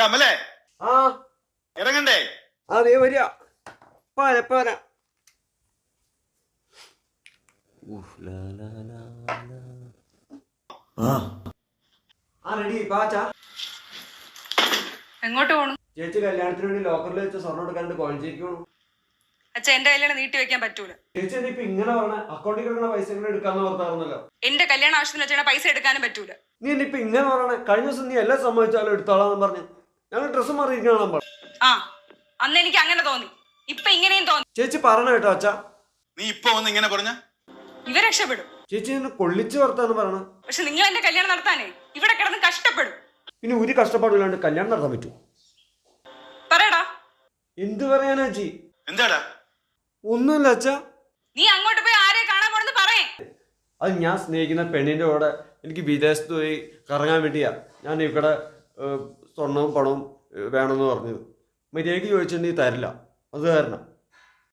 അമലേ ആ ഇറങ്ങണ്ടേ? അതേ വരിക. പോരാ പോരാ. റെഡി പാച്ചാ. എങ്ങോട്ട് പോണു? ചേച്ചി കല്യാണത്തിന് വേണ്ടി ലോക്കറിൽ വെച്ച് സ്വർണ്ണം എടുക്കാണ്ട് കോളേജിലേക്ക് പോകണം. അച്ഛാ എന്റെ കല്യാണം നീട്ടി വെക്കാൻ പറ്റൂല. ചേച്ചി എന്താ ഇപ്പൊ ഇങ്ങനെ പറഞ്ഞ? അക്കൗണ്ടിൽ കിടക്കുന്ന പൈസ ഇങ്ങനെ എടുക്കാന്ന് പറഞ്ഞായിരുന്നല്ലോ. എന്റെ കല്യാണ ആവശ്യത്തിന് വെച്ചാൽ പൈസ എടുക്കാനും പറ്റൂല. നീ എന്നെ ഇപ്പൊ ഇങ്ങനെ പറയണേ? കഴിഞ്ഞ ദിവസം നീ എല്ലാം സമ്മതിച്ചാലും എടുത്തോളാന്ന് പറഞ്ഞു. ഞങ്ങൾ ഡ്രസ്സ് മാറിയിരിക്കണം പറഞ്ഞു. ആ അന്ന് എനിക്ക് അങ്ങനെ തോന്നി, ഇപ്പൊ ഇങ്ങനെയും തോന്നി. ചേച്ചി പറഞ്ഞ കേട്ടോ അച്ഛാ. നീ ഇപ്പൊ ഒന്ന് ഇങ്ങനെ പറഞ്ഞ ഇവ രക്ഷപ്പെടും. ചേച്ചി എന്നെ കൊള്ളിച്ചു വർത്താന്ന് പറയണ. പക്ഷെ നിങ്ങൾ എന്റെ കല്യാണം നടത്താനേ ഇവിടെ കിടന്ന് കഷ്ടപ്പെടും. പിന്നെ ഒരു കഷ്ടപ്പാടില്ലാണ്ട് കല്യാണം നടത്താൻ പറ്റൂ? പറയടാ. എന്ത് പറയാനാ ചേച്ചി? എന്താടാ? ഒന്നുമില്ല അച്ഛാ. നീ അങ്ങോട്ട് പോയി ആരെ കാണാൻ പോണെന്ന് പറയേ. അത് ഞാൻ സ്നേഹിക്കുന്ന പെണ്ണിന്റെ കൂടെ എനിക്ക് വിദേശത്ത് പോയി കറങ്ങാൻ വേണ്ടിയാ ഞാൻ ഇവിടെ സ്വർണവും പണവും വേണമെന്ന് പറഞ്ഞത്. മര്യാദയ്ക്ക് ചോദിച്ചിട്ടുണ്ടെങ്കിൽ തരില്ല. അത് കാരണം